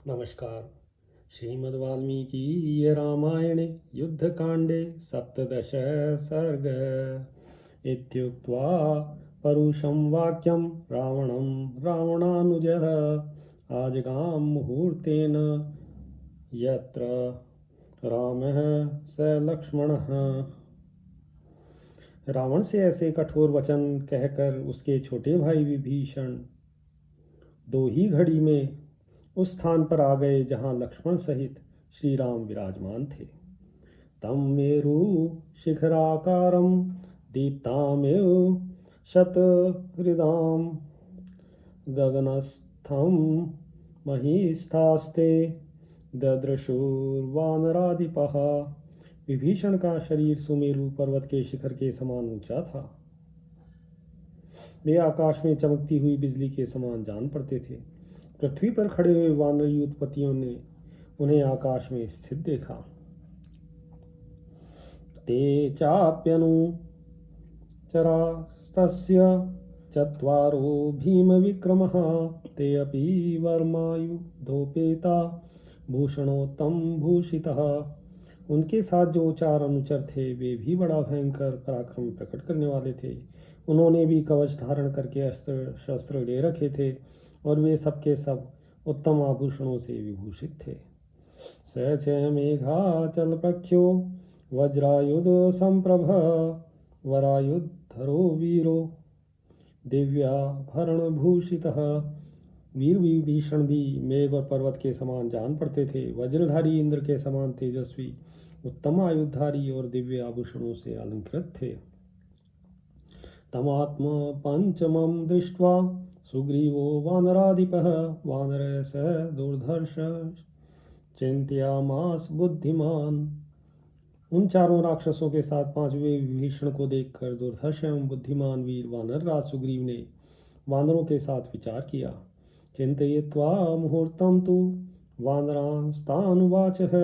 नमस्कार। श्रीमद् वाल्मीकि रामायणे युद्धकाण्डे सप्तदश सर्ग इत्युक्त्वा परुषं वाक्यं रावणं रावणानुजः आजगाम मुहूर्तेन यत्र रामः स लक्ष्मणः। रावण से ऐसे कठोर वचन कहकर उसके छोटे भाई विभीषण दो ही घड़ी में उस स्थान पर आ गए जहाँ लक्ष्मण सहित श्री राम विराजमान थे। तम मेरु शिखराकारं दीप्तामेव शतहृदां गगनस्थं महिस्थास्ते ददृशुर्वानराधिपः। विभीषण का शरीर सुमेरु पर्वत के शिखर के समान ऊंचा था। वे आकाश में चमकती हुई बिजली के समान जान पड़ते थे। पृथ्वी पर खड़े हुए वानर युद्धपतियों ने उन्हें आकाश में स्थित देखा। ते चाप्यनुचरास्तस्य चत्वारो भीमविक्रमः ते अपि वर्मायुधोपेता भूषणोत्तम भूषितः। उनके साथ जो चार अनुचर थे वे भी बड़ा भयंकर पराक्रम प्रकट करने वाले थे। उन्होंने भी कवच धारण करके अस्त्र शस्त्र ले रखे थे और वे सबके सब उत्तम आभूषणों से विभूषित थे। स च मेघाचल प्रख्यो वज्रायुध संप्रभ वरायुधरो वीरो दिव्याभरण भूषितः। वीर विभीषण भी मेघ और पर्वत के समान जान पड़ते थे। वज्रधारी इंद्र के समान तेजस्वी उत्तम आयुधारी और दिव्य आभूषणों से अलंकृत थे। तमात्म पंचमं दृष्ट्वा सुग्रीवो वानराधिपः वानरः स दुर्धर्ष चिंत्यामास बुद्धिमान। उन चारों राक्षसों के साथ पांचवें विभीषण को देखकर दुर्धर्ष एवं बुद्धिमान वीर वानर राज सुग्रीव ने वानरों के साथ विचार किया। चिंतयित्वा मुहूर्तं तु वानरांस्तानुवाचः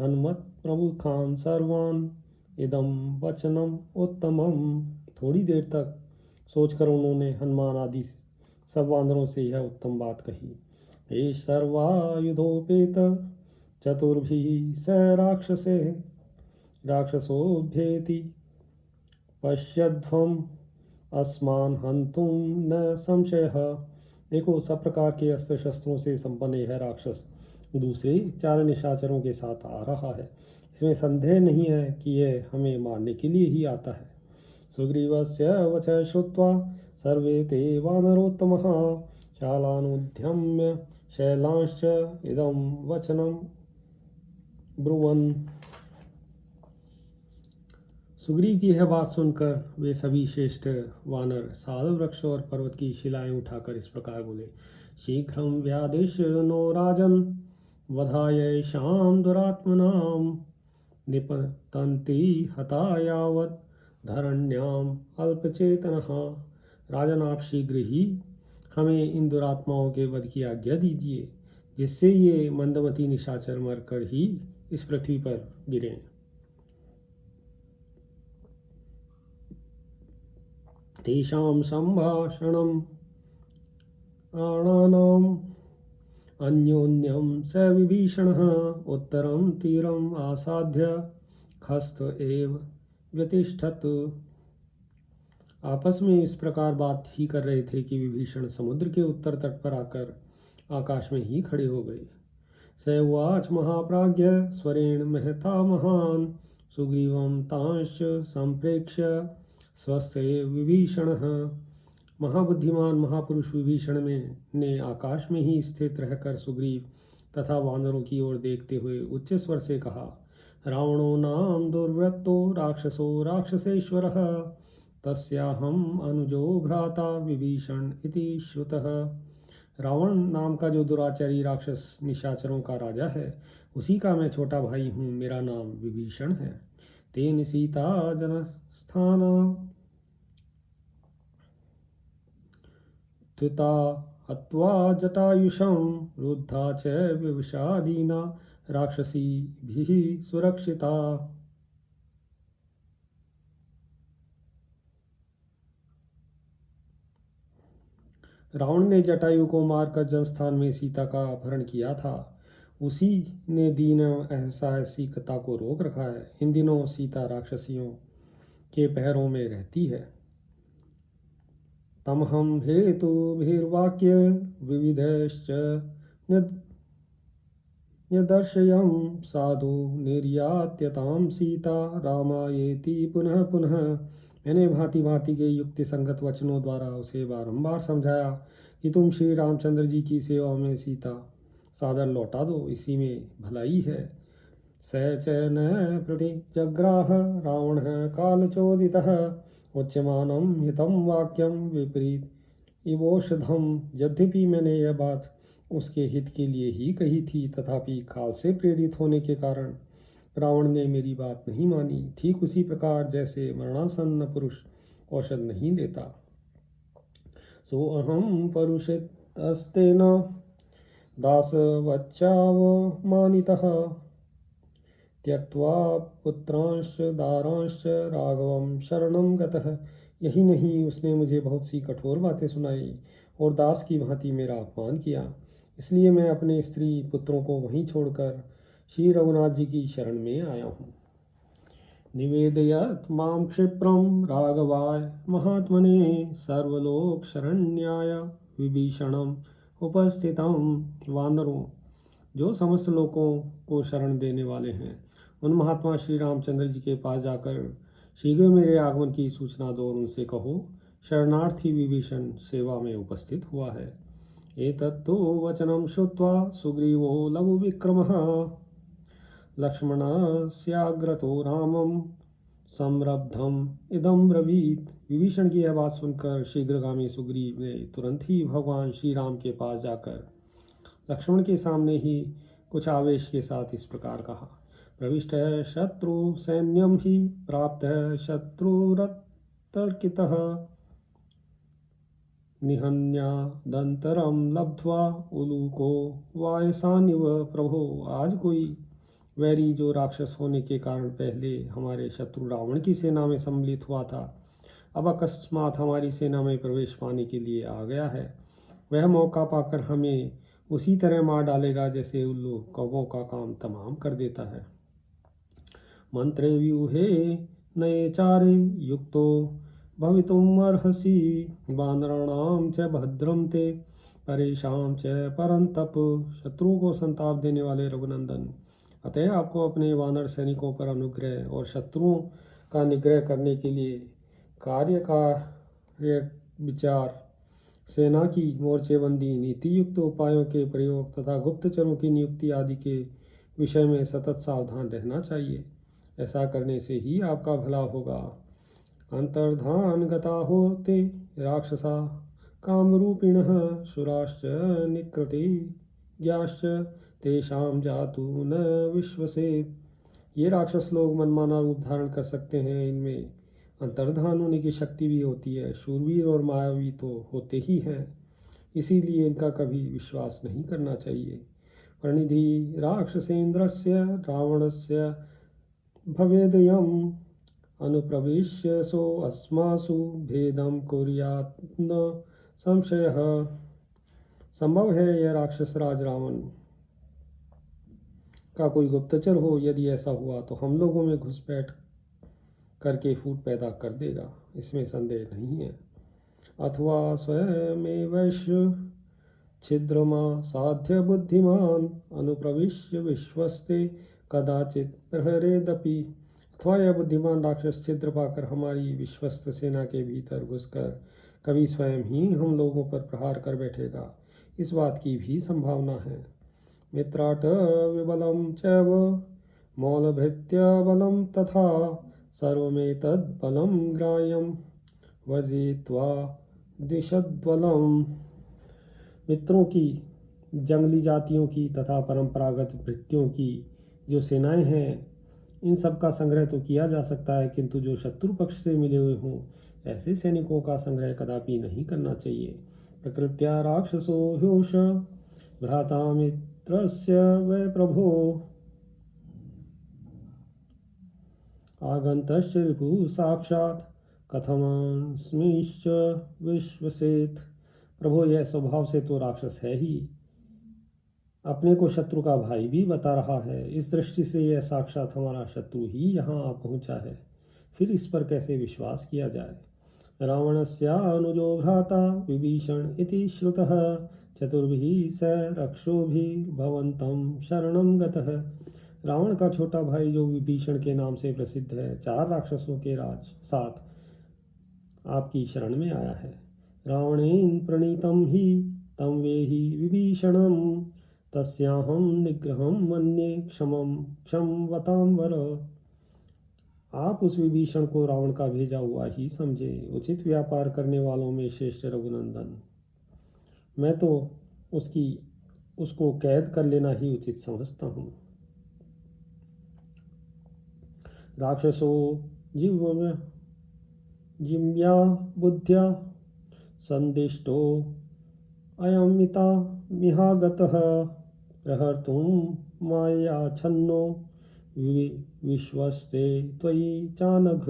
हनुमत् प्रमुखान् सर्वान् इदं वचनम् उत्तमम्। थोड़ी देर तक सोचकर उन्होंने हनुमान आदि सब वानरों से यह उत्तम बात कही। ये सर्वायुधोपेत चतुर्भिः स राक्षसे राक्षसोभ्येति पश्यध्वम् अस्मान् हन्तुं न संशयः। देखो, सब प्रकार के अस्त्र शस्त्रों से संपन्न यह राक्षस दूसरे चार निशाचरों के साथ आ रहा है। इसमें संदेह नहीं है कि यह हमें मारने के लिए ही आता है। सुग्रीवस्य वचः श्रुत्वा सर्वे ते वानरोत्तमः शालानुद्यम्य शैलांश्च इदं वचनं ब्रुवन्। सुग्रीव की यह बात सुनकर वे सभी श्रेष्ठ वानर साल वृक्ष और पर्वत की शिलाएं उठाकर इस प्रकार बोले। शीघ्रं व्यादिश्य नो राजन् वधाय शाम दुरात्मनां निपतन्ति हता यावत् धरण्याम अल्पचेतनः। राजन, आप शीघ्र ही हमें इन दुरात्माओं के वध की आज्ञा दीजिए जिससे ये मंदमती निशाचर मरकर ही इस पृथ्वी पर गिरे। तेषां संभाषणम् आणानाम् अन्योन्यं स विभीषणः उत्तरं तीरम् आसाद्य खस्त एव व्यतिष्ठत्। आपस में इस प्रकार बात ही कर रहे थे कि विभीषण समुद्र के उत्तर तट पर आकर आकाश में ही खड़े हो गए। स उवाच महाप्राज्ञ स्वरेण महता महान् सुग्रीवं तांश्च संप्रेक्ष्य स्वस्थे विभीषणः। महाबुद्धिमान महापुरुष विभीषण ने आकाश में ही स्थित रहकर सुग्रीव तथा वानरों की ओर देखते हुए उच्च स्वर से कहा। रावणो नाम दुर्वृत्तो राक्षसो राक्षसेश्वरः तस्याहम् अनुजो भ्राता विभीषण इति श्रुतः। रावण नाम का जो दुराचारी राक्षस निशाचरों का राजा है उसी का मैं छोटा भाई हूँ। मेरा नाम विभीषण है। तेन सीता जनस्थान त्विता हत्वा जटायुषं रुद्धा च विवशादीना राक्षसीभिः सुरक्षिता। रावण ने जटायु को मारकर जलस्थान में सीता का अपहरण किया था। उसी ने दीन असहायिकता को रोक रखा है। इन दिनों सीता राक्षसियों के पैरों में रहती है। तमहम हेतुभिर्वाक्य विविधश्च न्यदर्शयं साधु निर्यात्यतां सीता रामायेति पुनः पुनः। मैंने भांति भांति के युक्ति संगत वचनों द्वारा उसे बारंबार समझाया कि तुम श्री रामचंद्र जी की सेवा में सीता सादर लौटा दो, इसी में भलाई है। स च न प्रति जग्राह रावण कालचोदितः उच्यमानं हितं वाक्यम विपरीत इवोषधम। यद्यपि मैंने यह बात उसके हित के लिए ही कही थी, तथापि काल से प्रेरित होने के कारण रावण ने मेरी बात नहीं मानी। ठीक उसी प्रकार जैसे मरणासन्न पुरुष औषध नहीं लेता। सो अहम परुषितस्तेन दासवच्चावमानितः त्यक्त्वा पुत्रांश्च दारांश्च राघवं शरणं गतः। यही नहीं, उसने मुझे बहुत सी कठोर बातें सुनाई और दास की भांति मेरा अपमान किया। इसलिए मैं अपने स्त्री पुत्रों को वहीं छोड़कर श्री रघुनाथ जी की शरण में आया हूँ। निवेदयत माम क्षिप्रम राघवाय महात्मने सर्वलोक शरण्याय विभीषणम उपस्थितम। वानरों, जो समस्त लोगों को शरण देने वाले हैं, उन महात्मा श्री रामचंद्र जी के पास जाकर शीघ्र मेरे आगमन की सूचना दो और उनसे कहो, शरणार्थी विभीषण सेवा में उपस्थित हुआ है। एतत्तु वचनं श्रुत्वा सुग्रीवो लघु विक्रमः लक्ष्मणस्याग्रतो रामं संरब्धम इदं ब्रवीत। विभीषण की यह बात सुनकर शीघ्रगामी सुग्रीव ने तुरंत ही भगवान श्री राम के पास जाकर लक्ष्मण के सामने ही कुछ आवेश के साथ इस प्रकार कहा। प्रविष्ट शत्रु सैन्यम ही प्राप्त शत्रुरतर्कितः निहन्यादंतरम लब्ध्वा उलूको वायसानिव। प्रभो, आज कोई वैरी जो राक्षस होने के कारण पहले हमारे शत्रु रावण की सेना में सम्मिलित हुआ था, अब अकस्मात हमारी सेना में प्रवेश पाने के लिए आ गया है। वह मौका पाकर हमें उसी तरह मार डालेगा जैसे उल्लू कौवों का काम तमाम कर देता है। मंत्रे व्यूहे नये चारे युक्तो भवितुम अर्हसि वानराणाम च भद्रम ते परेशान च परंतप। शत्रुओं को संताप देने वाले रघुनंदन, अतः आपको अपने वानर सैनिकों पर अनुग्रह और शत्रुओं का निग्रह करने के लिए कार्य विचार, सेना की मोर्चेबंदी, नीति युक्त उपायों के प्रयोग तथा गुप्तचरों की नियुक्ति आदि के विषय में सतत सावधान रहना चाहिए। ऐसा करने से ही आपका भला होगा। अंतर्धान गता होते राक्षसा कामरूपिणः शुराश्च निकृति ज्ञाश्च तेषां जातु न विश्वसेत। ये राक्षस लोग मनमाना रूप धारण कर सकते हैं, इनमें अंतर्धान होने की शक्ति भी होती है। शूरवीर और मायावी तो होते ही हैं, इसीलिए इनका कभी विश्वास नहीं करना चाहिए। प्रणिधि राक्षसेन्द्रस्य रावणस्य भवेदयम् अनुप्रविश्य सो अस्मासु भेदम कुर्यात् न संशयः। संभव है यह राक्षस राज रावण का कोई गुप्तचर हो। यदि ऐसा हुआ तो हम लोगों में घुसपैठ करके फूट पैदा कर देगा, इसमें संदेह नहीं है। अथवा स्वयमेवैश्य छिद्रमा साध्य बुद्धिमान अनुप्रविश्य विश्वस्ते कदाचित प्रहरेदपि। अथवा यह बुद्धिमान राक्षस छिद्र पाकर हमारी विश्वस्त सेना के भीतर घुसकर कभी स्वयं ही हम लोगों पर प्रहार कर बैठेगा, इस बात की भी संभावना है। मित्राट विबलम चैव मौलभृत्य बलम तथा सर्वमेतद् बलम ग्राह्यम वजित्वा दिशद्बलम। मित्रों की, जंगली जातियों की तथा परंपरागत भृत्यों की जो सेनाएं हैं, इन सब का संग्रह तो किया जा सकता है, किंतु जो शत्रु पक्ष से मिले हुए हों ऐसे सैनिकों का संग्रह कदापि नहीं करना चाहिए। प्रकृत्या राक्षसो ह्योष भ्राता मित्रस्य वै प्रभो आगन्तश्च रिपुः साक्षात् कथमस्मिश्च विश्वसेत्। प्रभु, यह स्वभाव से तो राक्षस है ही, अपने को शत्रु का भाई भी बता रहा है। इस दृष्टि से यह साक्षात हमारा शत्रु ही यहाँ आ पहुँचा है, फिर इस पर कैसे विश्वास किया जाए। रावणस्यानुजो भ्राता विभीषण इति श्रुतः चतुर्भिः स रक्षोभिर्भवन्तं शरणं गतः। रावण का छोटा भाई जो विभीषण के नाम से प्रसिद्ध है, 4 राक्षसों के साथ आपकी शरण में आया है। रावणेन प्रणीतं हि तं वेहि विभीषणं तस्याहं निग्रहं मन्ये क्षमवतां वर। आप उस विभीषण को रावण का भेजा हुआ ही समझे, उचित व्यापार करने वालों में श्रेष्ठ रघुनंदन। मैं तो उसको कैद कर लेना ही उचित समझता हूँ। राक्षसो जिम्या बुद्ध्या संदिष्टो अयमिता मिहागतः प्रहर्तुं मायाच्छन्नो विश्वस्ते त्वयि चानघ।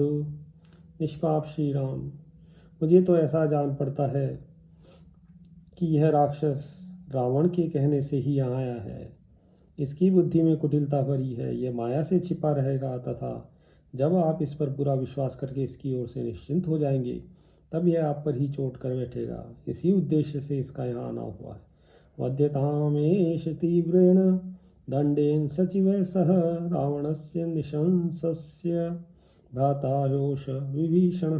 निष्पाप श्री राम, मुझे तो ऐसा जान पड़ता है कि यह राक्षस रावण के कहने से ही यहाँ आया है। इसकी बुद्धि में कुटिलता भरी है, यह माया से छिपा रहेगा तथा जब आप इस पर पूरा विश्वास करके इसकी ओर से निश्चिंत हो जाएंगे तब यह आप पर ही चोट कर बैठेगा। इसी उद्देश्य से इसका यहाँ आना हुआ है। वध्यतामेष तीव्रेण दंडेन सचिव सह रावणस्य निशंसस्य भ्रातारोष विभीषण।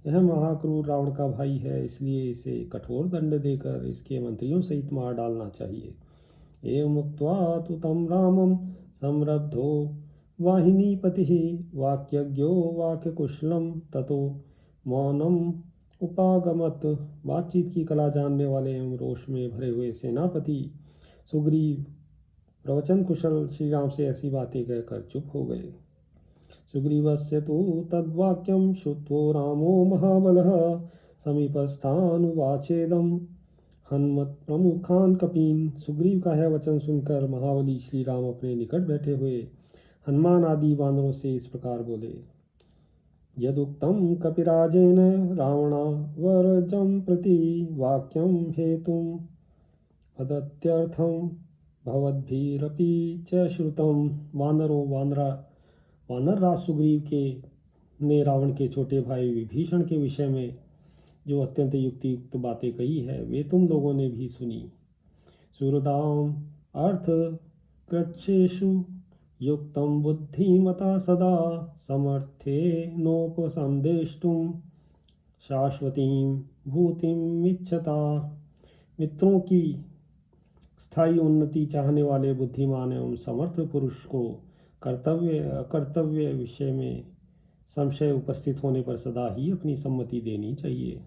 यह महाक्रूर रावण का भाई है, इसलिए इसे कठोर दंड देकर इसके मंत्रियों सहित मार डालना चाहिए। एवं उक्त्वा तु तं रामं संरब्धो वाहिनीपतिः वाक्यज्ञो वाक्यकुशलं ततो मौनम उपागमत। बातचीत की कला जानने वाले एवं रोष में भरे हुए सेनापति सुग्रीव प्रवचन कुशल श्री राम से ऐसी बातें कहकर चुप हो गए। सुग्रीवस्य तु तद्वाक्यं श्रुत्वा रामो महाबलः समीपस्थानुवाचेदं हनुमत प्रमुखान कपीन। सुग्रीव का यह वचन सुनकर महाबली श्री राम अपने निकट बैठे हुए हनुमान आदि वानरों से इस प्रकार बोले। यदुक्तं कपिराजेन रावणावरजं प्रति वाक्यं हेतुं वदत्यर्थं भवद्भिरपि च श्रुतं। वानरराज सुग्रीव ने रावण के छोटे भाई विभीषण के विषय में जो अत्यंत युक्तियुक्त बातें कही है वे तुम लोगों ने भी सुनी। सुहृदाम अर्थ कृच्छेषु युक्तं बुद्धिमता सदा समर्थे नोपसंदेष्टुं शाश्वतीं भूतिमिच्छता। मित्रों की स्थायी उन्नति चाहने वाले बुद्धिमान एवं समर्थ पुरुष को कर्तव्य अकर्तव्य विषय में संशय उपस्थित होने पर सदा ही अपनी सम्मति देनी चाहिए।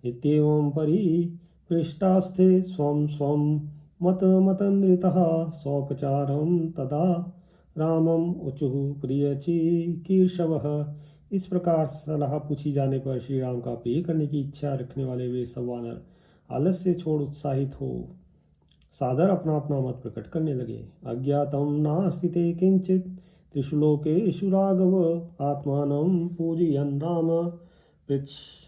इत्येवं परिपृष्टास्ते स्वं स्वं मतनृतः सौपचारं तदा रामम उचुः प्रियचिकीर्षवः। इस प्रकार सलाह पूछी जाने पर श्री राम का प्रिय करने की इच्छा रखने वाले वे सब वानर आलस्य छोड़ उत्साहित हो सादर अपना अपना मत प्रकट करने लगे। अज्ञातं नास्ति ते किंचित् त्रिषु लोकेषु राघव आत्मानं पूजयन् राम पृच्छ्यस्मान्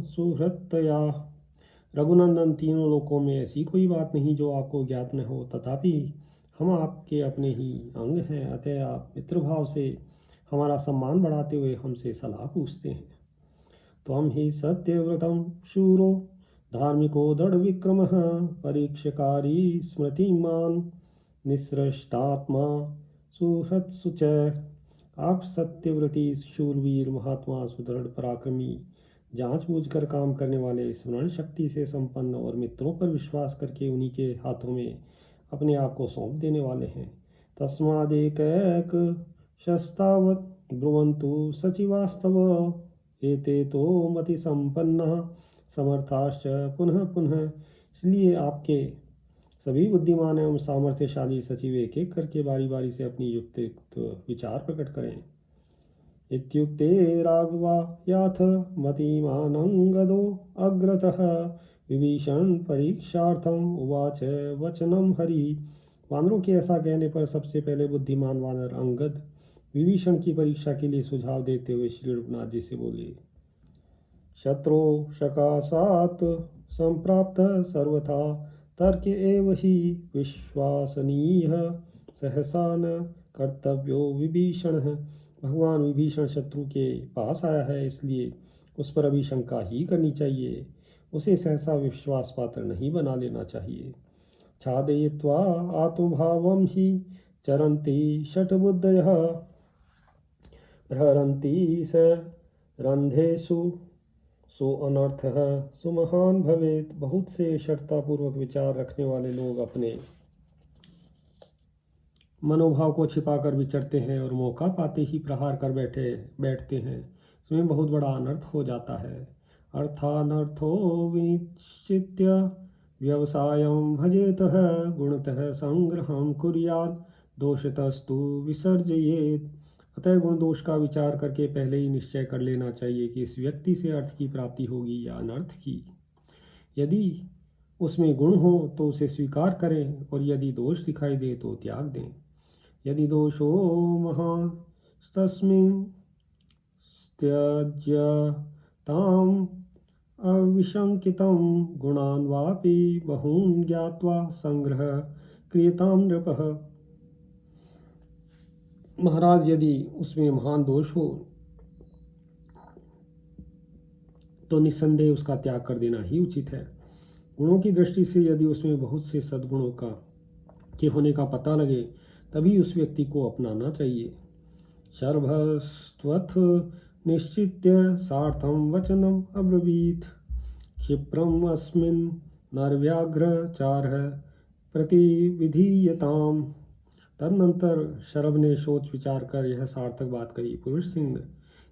सुहृत्तया। रघुनंदन, तीनों लोकों में ऐसी कोई बात नहीं जो आपको ज्ञात न हो, तथापि हम आपके अपने ही अंग हैं, अतः आप मित्रभाव से हमारा सम्मान बढ़ाते हुए हमसे सलाह पूछते हैं। त्वं हि सत्यव्रतं शूरो धार्मिको दृढ़ विक्रमः परीक्षकारी स्मृतिमान निसृष्टात्मा सुहृत्सु च। आप सत्यव्रती शूरवीर महात्मा सुदृढ़ पराक्रमी जांच बूझ कर काम करने वाले स्मरण शक्ति से संपन्न और मित्रों पर विश्वास करके उन्हीं के हाथों में अपने आप को सौंप देने वाले हैं। तस्मादेक शस्तावत ब्रुवन्तु सचिवास्तव एते तो मति संपन्नः समर्थाश्च पुनः पुनः। इसलिए आपके सभी बुद्धिमान एवं सामर्थ्यशाली सचिव एक एक करके बारी बारी से अपनी युक्त विचार प्रकट करें। इत्युक्ते राघवा याथ मतिमानंगदो अग्रतः विभीषण परीक्षार्थम उवाच वचनम हरि। वानरों के ऐसा कहने पर सबसे पहले बुद्धिमान वानर अंगद विभीषण की परीक्षा के लिए सुझाव देते हुए श्री रघुनाथ जी से बोले। शत्रो शकाशात् संप्राप्त सर्वथा तर्क एव ही विश्वासनीय सहसा न कर्तव्यो विभीषण। भगवान विभीषण शत्रु के पास आया है, इसलिए उस पर अभी शंका ही करनी चाहिए, उसे सहसा विश्वास पात्र नहीं बना लेना चाहिए। छादयित्वा आत्मभावं हि चरन्ति षट्बुद्धयः प्रहरन्ति स रंधेषु सो अनर्थः सुमहान भवेत्। बहुत से शर्तापूर्वक विचार रखने वाले लोग अपने मनोभाव को छिपाकर विचरते हैं और मौका पाते ही प्रहार कर बैठते हैं। इसमें बहुत बड़ा अनर्थ हो जाता है। अर्थानर्थो विनिश्चित्य व्यवसायं भजेतः गुणतः संग्रहं कुर्यात् दोषतस्तु विसर्जयेत्। अतः गुण दोष का विचार करके पहले ही निश्चय कर लेना चाहिए कि इस व्यक्ति से अर्थ की प्राप्ति होगी या अनर्थ की। यदि उसमें गुण हो तो उसे स्वीकार करें और यदि दोष दिखाई दे तो त्याग दें। यदि दोषो महास्तस्मिन् त्यज्यताम् अविशंकितं गुणान् वापि बहून् ज्ञात्वा संग्रह क्रियतां नृपः। महाराज, यदि उसमें महान दोष हो तो निस्संदेह उसका त्याग कर देना ही उचित है। गुणों की दृष्टि से यदि उसमें बहुत से सद्गुणों के होने का पता लगे तभी उस व्यक्ति को अपनाना चाहिए। शर्भस्त्वथ निश्चित्य सार्थं वचनम अब्रवीत क्षिप्रम अस्मिन् नरव्याघ्र चारः प्रतिविधीयताम। तदनंतर शरभ ने सोच विचार कर यह सार्थक बात कही, पुरुष सिंह,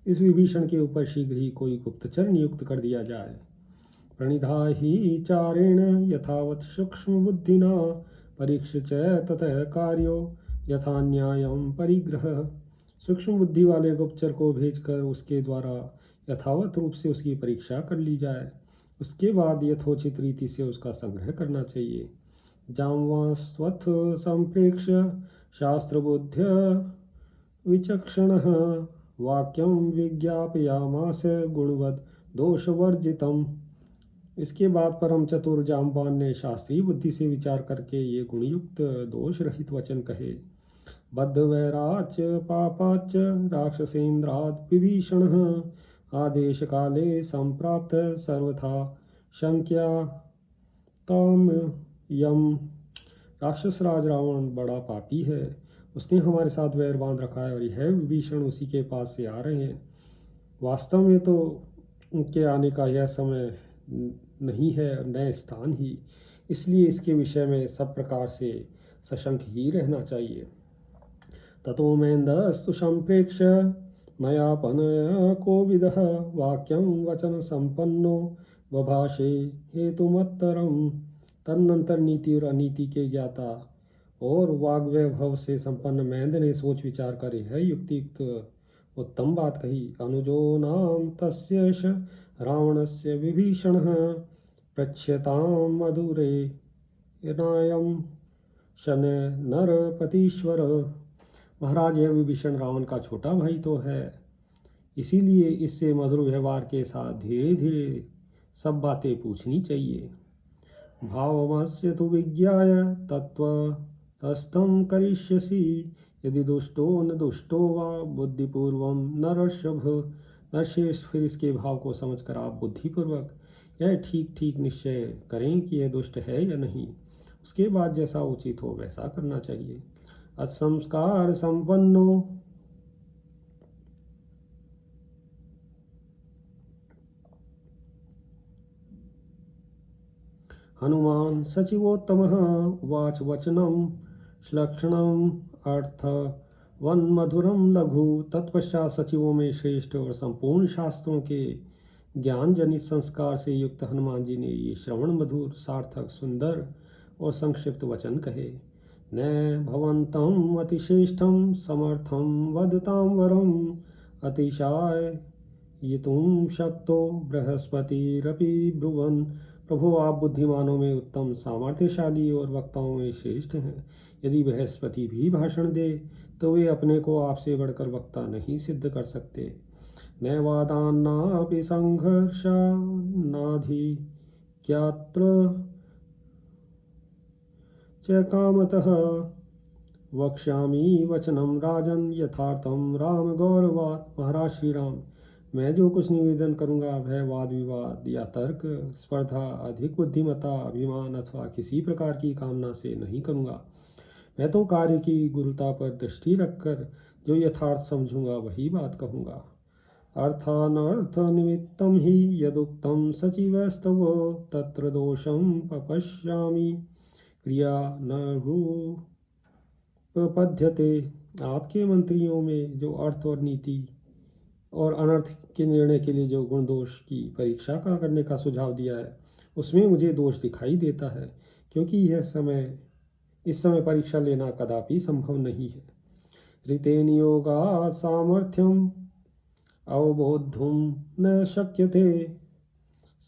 इस विभीषण के ऊपर शीघ्र ही कोई गुप्तचर नियुक्त कर दिया जाए। प्रणिधा ही चारेण यथावत् सूक्ष्म बुद्धिना परीक्ष च ततः कार्यो यथा न्यायम परिग्रह। सूक्ष्म बुद्धि वाले गुप्तचर को भेजकर उसके द्वारा यथावत रूप से उसकी परीक्षा कर ली जाए। उसके बाद यथोचित रीति से उसका संग्रह करना चाहिए। जाम्वास्त्वथ संप्रेक्ष शास्त्रबुद्ध्य विचक्षणः वाक्यं विज्ञापयामास गुणवद दोषवर्जितम्। इसके बाद परम चतुर जाम्बान ने शास्त्रीय बुद्धि से विचार करके ये गुणयुक्त दोष रहित वचन कहे। बद्ध वैराच पापाच राक्षसेन्द्राद विभीषणः आदेश काले संप्राप्त सर्वथा शंक्या तम यम। राक्षस राज रावण बड़ा पापी है, उसने हमारे साथ वैर बांध रखा है और यह विभीषण उसी के पास से आ रहे हैं। वास्तव में तो उनके आने का यह समय नहीं है, नए स्थान ही, इसलिए इसके विषय में सब प्रकार से सशंक ही रहना चाहिए। ततो मेन्दस्तु संप्रेक्ष मयापनय कोविदः वाक्यं वचन संपन्नो बभाषे हेतुमत्तरम्। तदनंतर नीति और अनीति के ज्ञाता और वाग्वैभव से संपन्न मेंद ने सोच विचार कर यह युक्तियुक्त उत्तम बात कही। अनुजो नाम तस्यैष रावणस्य विभीषणः पृच्छ्यतां मधुरे नायं शनै नरपतीश्वर। महाराज, यह विभीषण रावण का छोटा भाई तो है, इसीलिए इससे मधुर व्यवहार के साथ धीरे धीरे सब बातें पूछनी चाहिए। भावमस्य तु विज्ञाय तत्त्वतस्तं करिष्यसि यदि दुष्टो न दुष्टो वा बुद्धिपूर्वं नरषभ। नरश्रेष्ठ, फिर इसके भाव को समझकर आप बुद्धिपूर्वक यह ठीक ठीक निश्चय करें कि यह दुष्ट है या नहीं। उसके बाद जैसा उचित हो वैसा करना चाहिए। असंस्कार संपन्नो हनुमान सचिवोत्तमः उवाच वचनं श्लक्षणम् अर्थ वन मधुरम लघु। तत्पश्चात सचिवों में श्रेष्ठ और संपूर्ण शास्त्रों के ज्ञान जनित संस्कार से युक्त हनुमान जी ने ये श्रवण मधुर, सार्थक, सुंदर और संक्षिप्त वचन कहे। न भवन्तं अतिश्रेष्ठं समर्थं वदतां वरम् अतिशाय यितुं शक्तो बृहस्पतिरपि ब्रुवन्। प्रभु, आप बुद्धिमानों में उत्तम, सामर्थ्यशाली और वक्ताओं में श्रेष्ठ हैं। यदि बृहस्पति भी भाषण दे तो वे अपने को आपसे बढ़कर वक्ता नहीं सिद्ध कर सकते। नैवादान्नापि सङ्घर्षान्नाधिक्यात्र च कामतः वक्ष्यामि वचनं राजन यथार्थम राम गौरवात्। महाराज श्री राम, मैं जो कुछ निवेदन करूँगा वह वाद विवाद या तर्क, स्पर्धा, अधिक बुद्धिमत्ता, अभिमान अथवा किसी प्रकार की कामना से नहीं करूँगा। मैं तो कार्य की गुरुता पर दृष्टि रखकर जो यथार्थ समझूंगा वही बात कहूँगा। अर्थानर्थ निमित्तं हि यदुक्तं सचिवस्तव तत्र दोषं पश्यामि क्रिया न रूपपद्यते। आपके मंत्रियों में जो अर्थ और नीति और अनर्थ के निर्णय के लिए जो गुण दोष की परीक्षा का करने का सुझाव दिया है उसमें मुझे दोष दिखाई देता है, क्योंकि इस समय परीक्षा लेना कदापि संभव नहीं है। ऋते नियोगा सामर्थ्यम अवबोद्धुं न शक्यते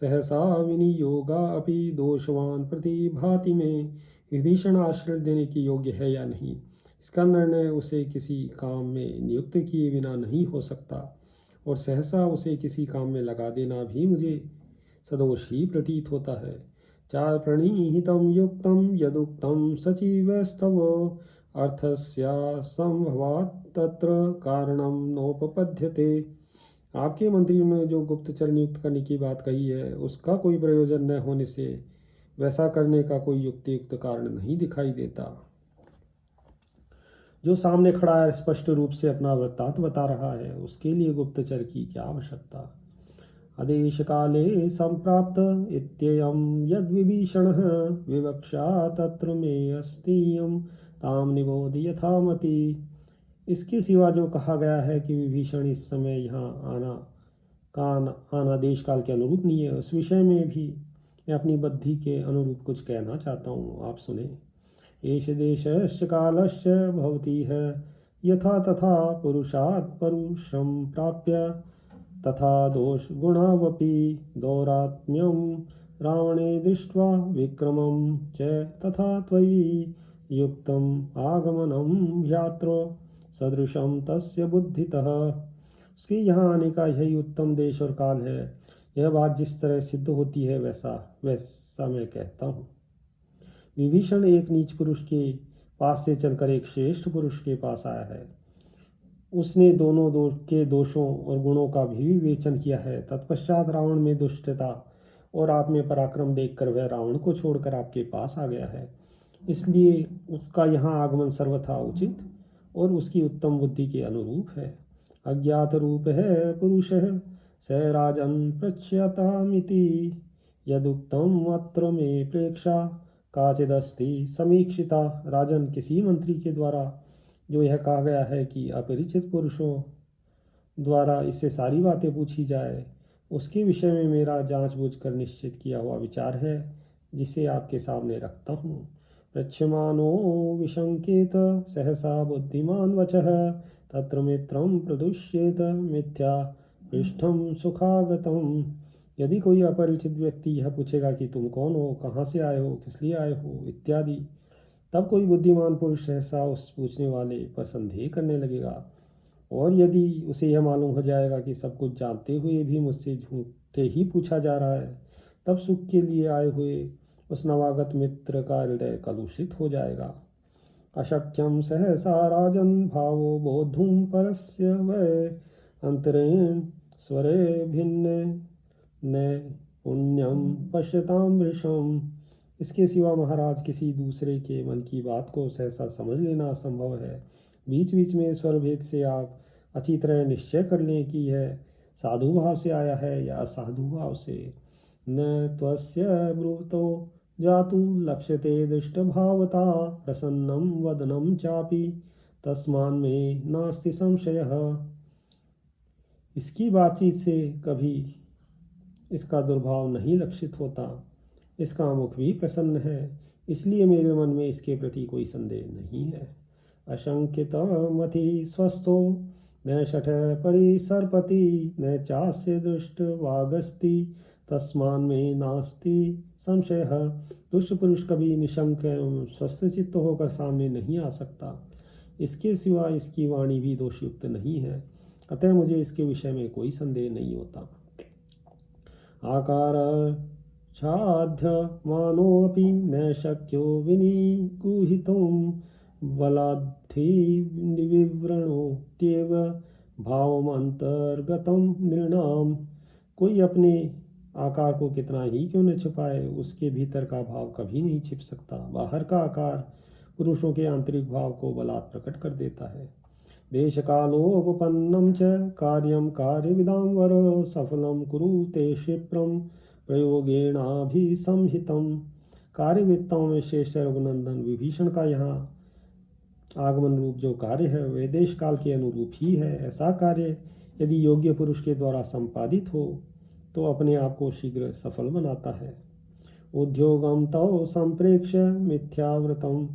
सहसा विनियोगा अपि दोषवान प्रतिभाति में। विभीषण आश्रय देने के योग्य है या नहीं, इसका निर्णय उसे किसी काम में नियुक्त किए बिना नहीं हो सकता, और सहसा उसे किसी काम में लगा देना भी मुझे सदोष ही प्रतीत होता है। चार प्रणीहितं युक्तं यदुक्तं सचिवस्तव अर्थस्या संभवात् तत्र कारणं नोपपद्यते। आपके मंत्रियों ने जो गुप्तचर नियुक्त करने की बात कही है उसका कोई प्रयोजन न होने से वैसा करने का कोई युक्तियुक्त कारण नहीं दिखाई देता। जो सामने खड़ा है स्पष्ट रूप से अपना वृत्तांत बता रहा है, उसके लिए गुप्तचर की क्या आवश्यकता। आदेश काले संप्राप्त इत्ययं यद्विभीषणः विवक्षा तत्र मे अस्तीयं ताम निबोध यथामति। इसके सिवा जो कहा गया है कि विभीषण इस समय यहाँ आना देश काल के अनुरूप नहीं है, उस विषय में भी मैं अपनी बुद्धि के अनुरूप कुछ कहना चाहता हूँ, आप सुने। एष देशश्च कालश्च भवति है यथा तथा पुरुषात् परुषं प्राप्य तथा दोष गुणावपि दौरात्म्यं रावणे दृष्ट्वा विक्रमं च तथा त्वयि युक्तम् आगमनं ह्यात्रो सदृशं तस्य बुद्धितः। उसके यहाँ आने का यही उत्तम देश और काल है। यह बात जिस तरह सिद्ध होती है वैसा मैं कहता हूँ। विभीषण एक नीच पुरुष के पास से चलकर एक श्रेष्ठ पुरुष के पास आया है। उसने दोनों के दोषों और गुणों का भी विवेचन किया है। तत्पश्चात रावण में दुष्टता और आप में पराक्रम देखकर वह रावण को छोड़कर आपके पास आ गया है। इसलिए उसका यहाँ आगमन सर्वथा उचित और उसकी उत्तम बुद्धि के अनुरूप है। अज्ञात रूप है पुरुष स राजन पृच्छ्यतामिति यदुक्तम अत्र में प्रेक्षा काचिदस्ति समीक्षिता। राजन, किसी मंत्री के द्वारा जो यह कहा गया है कि अपरिचित पुरुषों द्वारा इससे सारी बातें पूछी जाए, उसके विषय में मेरा जांच-बूझ कर निश्चित किया हुआ विचार है, जिसे आपके सामने रखता हूँ। पृच्छमानो विशंकेत सहसा बुद्धिमान वचः तत्र मित्रं प्रदुष्येत मिथ्या पृष्ठं सुखागतम्। यदि कोई अपरिचित व्यक्ति यह पूछेगा कि तुम कौन हो, कहाँ से आए हो, किस लिए आए हो इत्यादि, तब कोई बुद्धिमान पुरुष सहसा उस पूछने वाले पर संदेह करने लगेगा। और यदि उसे यह मालूम हो जाएगा कि सब कुछ जानते हुए भी मुझसे झूठे ही पूछा जा रहा है, तब सुख के लिए आए हुए उस नवागत मित्र का हृदय कलुषित हो जाएगा। अशक्यम सहसा राजन भावो बोधुम परस्य वै अंतरेण स्वरे भिन्न न पुण्यम पश्यताम वृषम। इसके सिवा महाराज किसी दूसरे के मन की बात को सहसा समझ लेना असंभव है। बीच बीच में स्वर भेद से आप अच्छी तरह निश्चय कर लें कि यह साधु भाव से आया है या असाधु भाव से। न त्वस्य ब्रूतो जातु लक्ष्यते दृष्ट भावता प्रसन्नं वदनं चापि तस्मान् मे नास्ति संशयः। इसकी बातचीत से कभी इसका दुर्भाव नहीं लक्षित होता। इसका मुख भी प्रसन्न है, इसलिए मेरे मन में इसके प्रति कोई संदेह नहीं है। अशंकितमति स्वस्थो न शठ परिसर्पति न चास्य दुष्ट वागस्ति तस्मान् मे नास्ति संशयः। दुष्ट पुरुष कभी निशंक एवं स्वस्थ चित्त होकर सामने नहीं आ सकता। इसके सिवा इसकी वाणी भी दोषयुक्त नहीं है। अतः मुझे इसके विषय में कोई संदेह नहीं होता। आकार छाध्य मानोऽपि न शक्यो विनिगूहितुं बलाद्धि विवरणोत्येव भावमंतर्गतम नृणाम। कोई अपने आकार को कितना ही क्यों न छिपाए, उसके भीतर का भाव कभी नहीं छिप सकता। बाहर का आकार पुरुषों के आंतरिक भाव को बलात् प्रकट कर देता है। देश कालोपपन्नं च कार्यं कार्यविदां वर सफलं कुरुते क्षिप्रं प्रयोगेणाभिसंहितं। कार्यविद्ताओं में श्रेष्ठ रघुनंदन विभीषण का यहाँ आगमन रूप जो कार्य है वह देश काल के अनुरूप ही है। ऐसा कार्य यदि योग्य पुरुष के द्वारा संपादित हो तो अपने आप को शीघ्र सफल बनाता है। उद्योगम तौ संप्रेक्ष्य मिथ्याव्रतं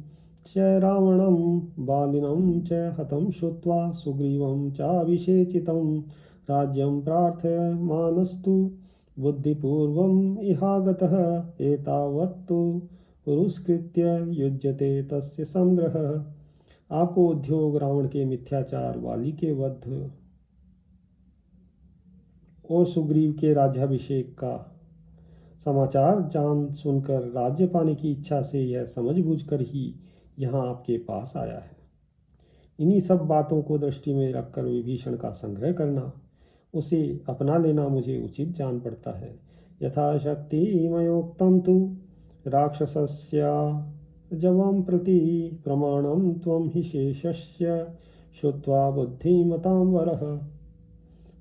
च रावणं बालिनं च हतं श्रुत्वा सुग्रीवं चाभिषेचितं राज्यं प्रार्थयमानस्तु बुद्धिपूर्वम् इहागतः एतावत्तु पुरस्कृत्य युज्यते तस्य संग्रहः। आपको उद्योग, रावण के मिथ्याचार, वाली के वध और सुग्रीव के राज्याभिषेक का समाचार जान सुनकर राज्य पाने की इच्छा से यह समझ बूझकर ही यहाँ आपके पास आया है। इन्हीं सब बातों को दृष्टि में रखकर विभीषण का संग्रह करना, उसे अपना लेना मुझे उचित जान पड़ता है। यथाशक्ति मयोक्तं तु राक्षसस्य जवं प्रति प्रमाणं त्वं हि शेषस्य श्रुत्वा बुद्धिमतां वरः।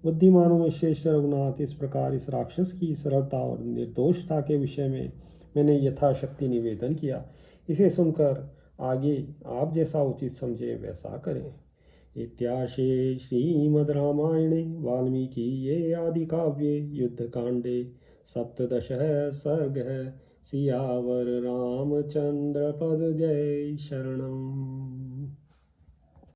बुद्धिमानों में श्रेष्ठ रघुनाथ, इस प्रकार इस राक्षस की सरलता और निर्दोषता के विषय में मैंने यथाशक्ति निवेदन किया। इसे सुनकर आगे आप जैसा उचित समझे वैसा करें। इत्याशे श्रीमद् रामायणे वाल्मीकिये आदि काव्ये युद्धकांडे सप्तदशः सर्गः। सियावर रामचंद्र पद जय शरणम्।